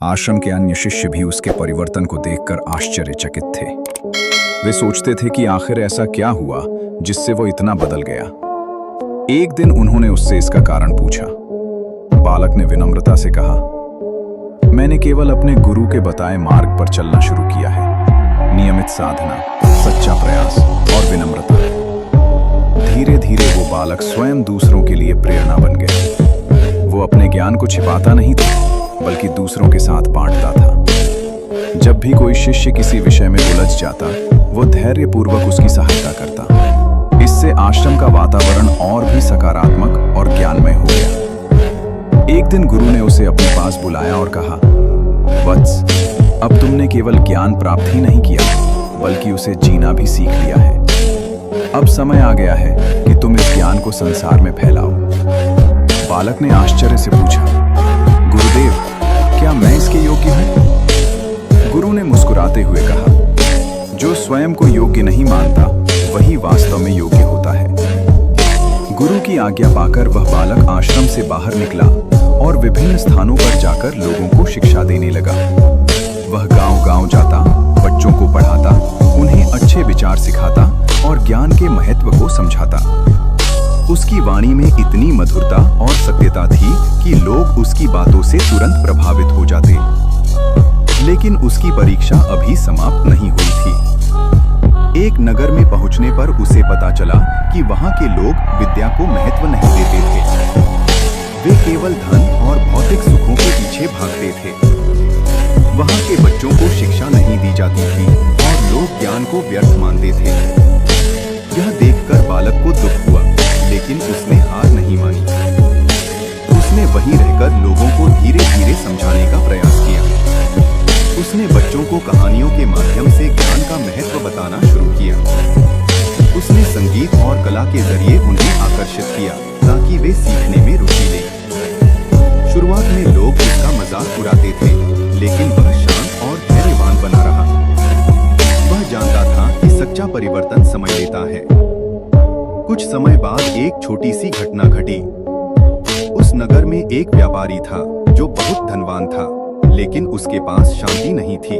आश्रम के अन्य शिष्य भी उसके परिवर्तन को देखकर आश्चर्यचकित थे। वे सोचते थे कि आखिर ऐसा क्या हुआ जिससे वो इतना बदल गया। एक दिन उन्होंने उससे इसका कारण पूछा। बालक ने विनम्रता से कहा, मैंने केवल अपने गुरु के बताए मार्ग पर चलना शुरू किया है। नियमित साधना, सच्चा प्रयास और विनम्रता। धीरे धीरे वो बालक स्वयं दूसरों के लिए प्रेरणा बन गया। वो अपने ज्ञान को छिपाता नहीं था, बल्कि दूसरों के साथ बांटता था। जब भी कोई शिष्य किसी विषय में उलझ जाता, वो धैर्यपूर्वक उसकी सहायता करता। इससे आश्रम का वातावरण और भी सकारात्मक और ज्ञानमय हो गया। एक दिन गुरु ने उसे अपने पास बुलाया और कहा, वत्स, अब तुमने केवल ज्ञान प्राप्त ही नहीं किया, बल्कि उसे जीना भी सीख लिया है। अब समय आ गया है कि तुम इस ज्ञान को संसार में फैलाओ। बालक ने आश्चर्य से पूछा, गुरुदेव, क्या मैं इसके योग्य हूँ? गुरु ने मुस्कुराते हुए कहा, जो स्वयं को योग्य नहीं मानता, वही वास्तव में योग्य होता है। गुरु की आज्ञा पाकर वह बालक आश्रम से बाहर निकला और विभिन्न स्थानों पर जाकर लोगों को शिक्षा देने लगा। वह गांव-गांव जाता, बच्चों को पढ़ाता, उन्हें अच्छे विचार सिखाता और ज्ञान के महत्व को समझाता। उसकी वाणी में इतनी मधुरता और सत्यता थी कि लोग उसकी बातों से तुरंत प्रभावित हो जाते। लेकिन उसकी परीक्षा अभी समाप्त नहीं हुई थी। एक नगर में पहुंचने पर उसे पता चला कि वहां के लोग विद्या को महत्व नहीं देते थे। वे केवल धन और भौतिक सुखों के पीछे भागते थे। वहां के बच्चों को शिक्षा नहीं दी जाती थी और लोग ज्ञान को व्यर्थ मानते थे। यह देखकर बालक को दुख हुआ, लेकिन उसने हार नहीं मानी। उसने वहीं रहकर लोगों को धीरे धीरे समझाने का प्रयास किया। उसने बच्चों को कहानियों के माध्यम से ज्ञान का महत्व बताना शुरू किया। उसने संगीत और कला के जरिए उन्हें आकर्षित किया ताकि वे सीखने में रुचि लें। शुरुआत में लोग उसका मजाक उड़ाते थे, लेकिन वह शांत और धैर्यवान बना रहा। वह जानता था कि सच्चा परिवर्तन समय लेता है। कुछ समय बाद एक छोटी सी घटना घटी। उस नगर में एक व्यापारी था जो बहुत धनवान था, लेकिन उसके पास शांति नहीं थी।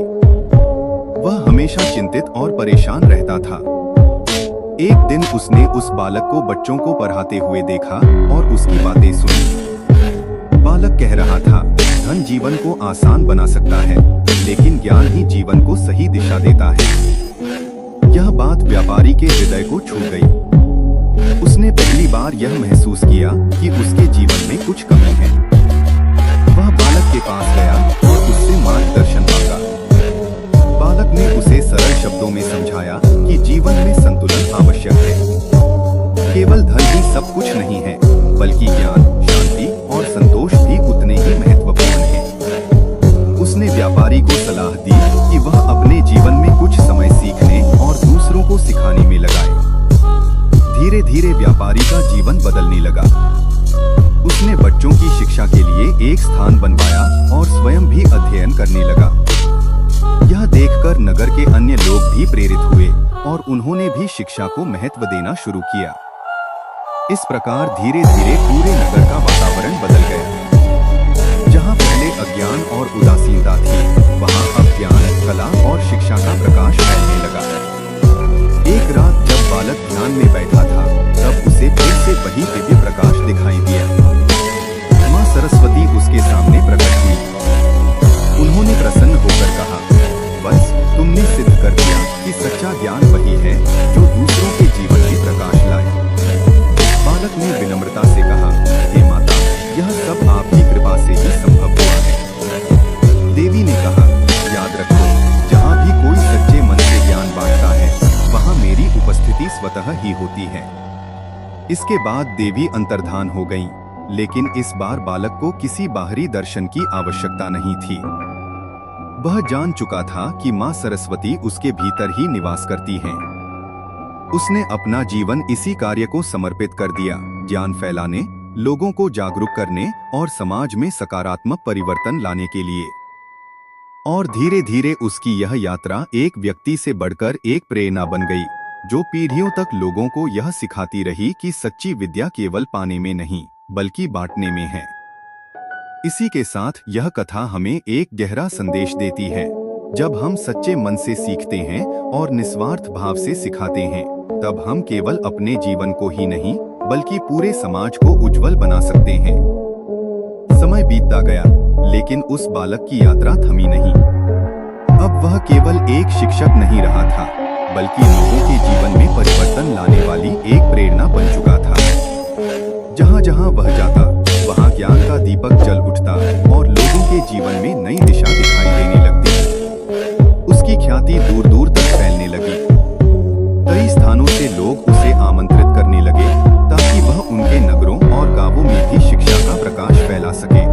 वह हमेशा चिंतित और परेशान रहता था। एक दिन उसने उस बालक को बच्चों को पढ़ाते हुए देखा और उसकी बातें सुनी। बालक कह रहा था, धन जीवन को आसान बना सकता है, लेकिन ज्ञान ही जीवन को सही दिशा देता है। यह बात व्यापारी के हृदय को छू गई। उसने पहली बार यह महसूस किया कि उसके जीवन में कुछ कमी है। वह बालक के पास गया और उससे मार्गदर्शन मांगा। बालक ने उसे सरल शब्दों में समझाया कि जीवन में संतुलन आवश्यक है। केवल धन ही सब कुछ नहीं है, बल्कि ज्ञान, शांति और संतोष भी उतने ही महत्वपूर्ण हैं। उसने व्यापारी को सलाह दी कि वह अपने जीवन में कुछ समय सीखने और दूसरों को सिखाने में लगाए। धीरे धीरे व्यापारी का जीवन बदलने लगा। उसने बच्चों की शिक्षा के लिए एक स्थान बनवाया और स्वयं भी अध्ययन करने लगा। यह देखकर नगर के अन्य लोग भी प्रेरित हुए और उन्होंने भी शिक्षा को महत्व देना शुरू किया। इस प्रकार धीरे धीरे पूरे नगर का वातावरण बदल गया। जहां पहले अज्ञान और उदासीनता थी, वहां अब ज्ञान, कला और शिक्षा का प्रकाश फैलने लगा। एक रात जब बालक ध्यान में बैठा था, तब उसे फिर से वही दिव्य प्रकाश दिखाई दिया। माँ सरस्वती उसके सामने प्रकट हुई। उन्होंने प्रसन्न होकर कहा, बस तुमने सिद्ध कर दिया कि सच्चा ज्ञान वही है जो दूसरों के जीवन में प्रकाश लाए। बालक ने विनम्रता से कहा, हे माता, यह सब आपकी कृपा से ही संभव हुआ है। देवी ने कहा, याद रखो, जहाँ भी कोई सच्चे मन से ज्ञान बांटता है, वहाँ मेरी उपस्थिति स्वतः ही होती है। इसके बाद देवी अंतर्धान हो गईं, लेकिन इस बार बालक को किसी बाहरी दर्शन की आवश्यकता नहीं थी। वह जान चुका था कि माँ सरस्वती उसके भीतर ही निवास करती हैं। उसने अपना जीवन इसी कार्य को समर्पित कर दिया, ज्ञान फैलाने, लोगों को जागरूक करने और समाज में सकारात्मक परिवर्तन लाने के लिए। और धीरे धीरे उसकी यह यात्रा एक व्यक्ति से बढ़कर एक प्रेरणा बन गई, जो पीढ़ियों तक लोगों को यह सिखाती रही कि सच्ची विद्या केवल पाने में नहीं, बल्कि बांटने में है। इसी के साथ यह कथा हमें एक गहरा संदेश देती है। जब हम सच्चे मन से सीखते हैं और निस्वार्थ भाव से सिखाते हैं, तब हम केवल अपने जीवन को ही नहीं बल्कि पूरे समाज को उज्जवल बना सकते हैं। समय बीतता गया, लेकिन उस बालक की यात्रा थमी नहीं। अब वह केवल एक शिक्षक नहीं रहा था, बल्कि लोगों के जीवन में परिवर्तन लाने वाली एक प्रेरणा बन चुका था। जहाँ जहाँ वह जाता, वहाँ ज्ञान का दीपक जल उठता और लोगों के जीवन में नई दिशा दिखाई देने लगती। उसकी ख्याति दूर दूर तक फैलने लगी। कई स्थानों से लोग उसे आमंत्रित करने लगे ताकि वह उनके नगरों और गांवों में भी शिक्षा का प्रकाश फैला सके।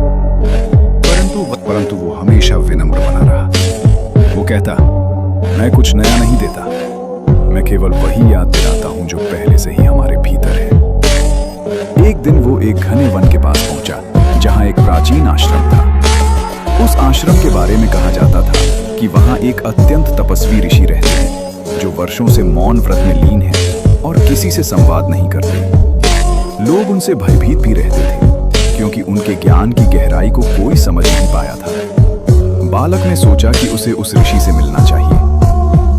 परंतु वो हमेशा विनम्र बना रहा। वो कहता, मैं कुछ नया नहीं देता, मैं केवल वही याद दिलाता हूँ जो पहले से ही हमारे भीतर है। एक दिन वो एक घने वन के पास पहुंचा, जहाँ एक प्राचीन आश्रम था। उस आश्रम के बारे में कहा जाता था कि वहाँ एक अत्यंत तपस्वी ऋषि रहते हैं, जो वर्षों से मौन व्रत में लीन है और किसी से संवाद नहीं करते। लोग उनसे भयभीत भी रहते थे, क्योंकि उनके ज्ञान की गहराई को कोई समझ नहीं पाया था। बालक ने सोचा कि उसे उस ऋषि से मिलना चाहिए।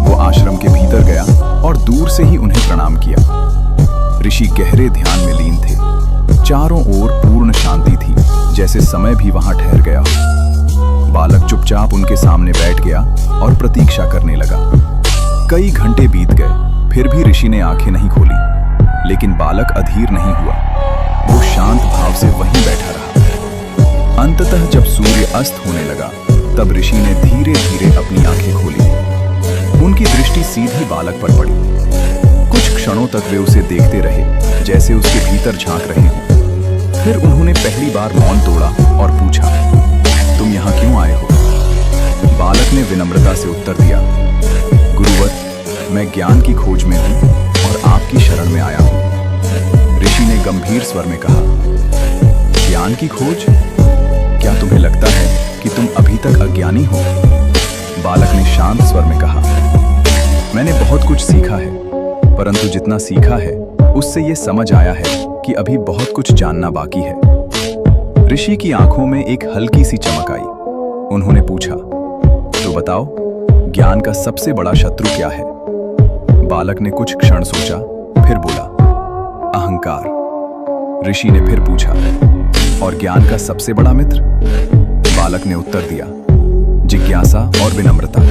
वो आश्रम के भीतर गया और दूर से ही उन्हें प्रणाम किया। ऋषि गहरे ध्यान में लीन थे। चारों ओर पूर्ण शांति थी, जैसे समय भी वहां ठहर गया हो। बालक चुपचाप उनके सामने बैठ गया और प्रतीक्षा करने लगा। कई घंटे बीत गए, फिर भी ऋषि ने आंखें नहीं खोली। लेकिन बालक अधीर नहीं हुआ। वो शांत भाव से वहीं बैठा रहा। अंततः जब सूर्य अस्त होने लगा, तब ऋषि ने धीरे धीरे अपनी आंखें खोली। उनकी दृष्टि सीधी बालक पर पड़ी। कुछ क्षणों तक वे उसे देखते रहे, जैसे उसके भीतर झांक रहे हों। फिर उन्होंने पहली बार मौन तोड़ा और पूछा, तुम यहाँ क्यों आए हो? बालक ने विनम्रता से उत्तर दिया, गुरुवर, मैं ज्ञान की खोज में हूँ और आपकी शरण में आया हूँ। ऋषि ने गंभीर स्वर में कहा, ज्ञान की खोज? क्या तुम्हें लगता है कि तुम अभी तक अज्ञानी हो? बालक ने शांत स्वर में कहा, मैंने बहुत कुछ सीखा है, परंतु जितना सीखा है उससे ये समझ आया है कि अभी बहुत कुछ जानना बाकी है। ऋषि की आंखों में एक हल्की सी चमक आई। उन्होंने पूछा, तो बताओ, ज्ञान का सबसे बड़ा शत्रु क्या है? बालक ने कुछ क्षण सोचा, फिर बोला, अहंकार। ऋषि ने फिर पूछा, और ज्ञान का सबसे बड़ा मित्र? बालक ने उत्तर दिया, जिज्ञासा और विनम्रता।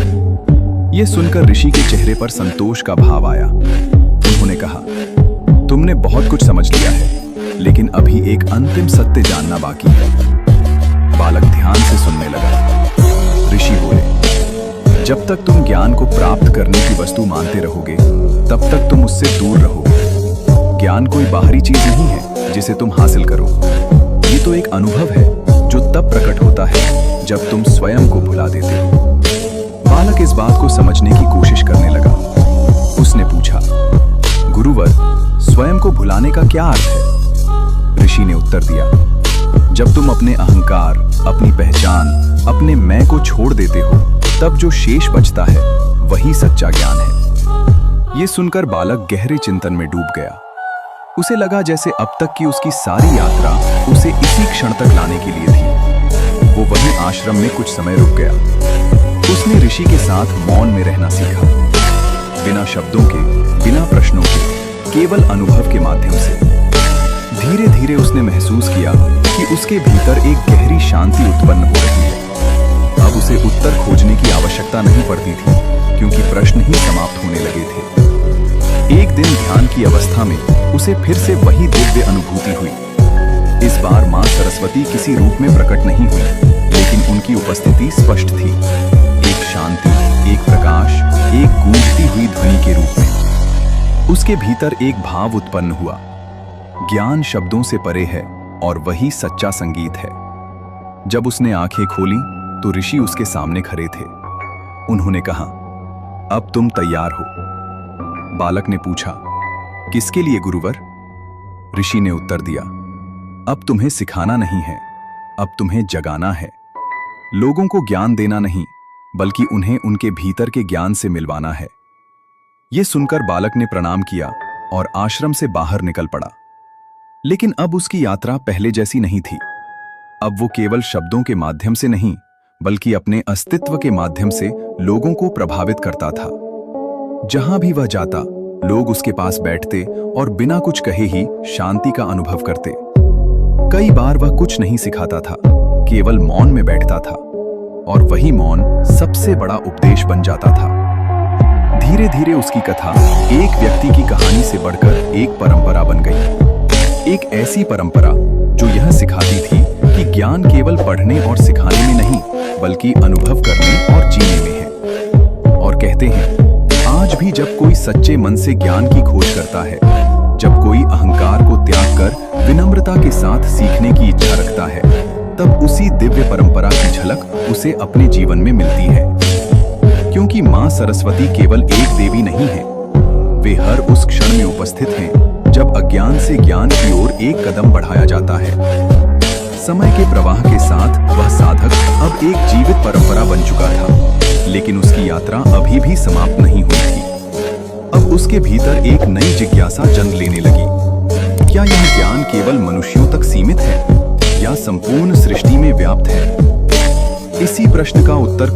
यह सुनकर ऋषि के चेहरे पर संतोष का भाव आया। उन्होंने कहा, तुमने बहुत कुछ समझ लिया है, लेकिन अभी एक अंतिम सत्य जानना बाकी है। बालक ध्यान से सुनने लगा। ऋषि बोले, जब तक तुम ज्ञान को प्राप्त करने की वस्तु मानते रहोगे, तब तक तुम उससे दूर रहोगे। ज्ञान कोई बाहरी चीज नहीं है जिसे तुम हासिल करो। ये तो एक अनुभव है जो तब प्रकट होता है जब तुम स्वयं को भुला देते हो। बालक इस बात को समझने की कोशिश करने लगा। उसने पूछा, गुरुवर, स्वयं को भुलाने का क्या अर्थ है? ऋषि ने उत्तर दिया, जब तुम अपने अहंकार, अपनी पहचान, अपने मैं को छोड़ देते हो, तब जो शेष बचता है वही सच्चा ज्ञान है। ये सुनकर बालक गहरे चिंतन में डूब गया। उसे लगा जैसे अब तक की उसकी सारी यात्रा उसे इसी क्षण तक लाने के लिए थी। वो वहीं आश्रम में कुछ समय रुक गया। उसने ऋषि के साथ मौन में रहना सीखा, बिना शब्दों के, बिना प्रश्नों के, केवल अनुभव के माध्यम से। धीरे धीरे उसने महसूस किया कि उसके भीतर एक गहरी शांति उत्पन्न हो रही है। अब उसे उत्तर खोजने की आवश्यकता नहीं पड़ती थी, क्योंकि प्रश्न ही समाप्त होने लगे थे। एक दिन ध्यान की अवस्था में उसे फिर से वही दिव्य अनुभूति हुई। इस बार मां सरस्वती किसी रूप में प्रकट नहीं हुई, लेकिन उनकी उपस्थिति स्पष्ट थी। एक शांति, एक प्रकाश, एक गूंजती हुई ध्वनि के रूप में। उसके भीतर एक भाव उत्पन्न हुआ, ज्ञान शब्दों से परे है और वही सच्चा संगीत है। जब उसने आंखें खोली तो ऋषि उसके सामने खड़े थे। उन्होंने कहा, अब तुम तैयार हो? बालक ने पूछा, किसके लिए गुरुवर? ऋषि ने उत्तर दिया, अब तुम्हें सिखाना नहीं है, अब तुम्हें जगाना है। लोगों को ज्ञान देना नहीं, बल्कि उन्हें उनके भीतर के ज्ञान से मिलवाना है। यह सुनकर बालक ने प्रणाम किया और आश्रम से बाहर निकल पड़ा। लेकिन अब उसकी यात्रा पहले जैसी नहीं थी। अब वो केवल शब्दों के माध्यम से नहीं, बल्कि अपने अस्तित्व के माध्यम से लोगों को प्रभावित करता था। जहां भी वह जाता, लोग उसके पास बैठते और बिना कुछ कहे ही शांति का अनुभव करते। कई बार वह कुछ नहीं सिखाता था, केवल मौन में बैठता था, और वही मौन सबसे बड़ा उपदेश बन जाता था। धीरे धीरे उसकी कथा एक व्यक्ति की कहानी से बढ़कर एक परंपरा बन गई। एक ऐसी परंपरा जो यह सिखाती थी कि ज्ञान केवल पढ़ने और सिखाने में नहीं, बल्कि अनुभव करने और जीने में है। और कहते हैं, आज भी जब कोई सच्चे मन से ज्ञान की खोज करता है, जब कोई अहंकार को त्याग कर विनम्रता के साथ सीखने की इच्छा रखता है, तब उसी दिव्य परंपरा की झलक उसे अपने जीवन में मिलती है। क्योंकि मां सरस्वती केवल एक देवी नहीं है, वे हर उस क्षण में उपस्थित हैं जब अज्ञान से ज्ञान की ओर एक कदम बढ़ाया जाता है। समय के प्रवाह के साथ वह साधक अब एक जीवित परंपरा बन चुका था, लेकिन उसकी यात्रा अभी भी समाप्त नहीं हुई थी। अब उसके भीतर एक नई जिज्ञासा जन्म लेने लगी। क्या यह ज्ञान केवल मनुष्यों तक सीमित है या संपूर्ण सृष्टि में व्याप्त है? इसी प्रश्न का उत्तर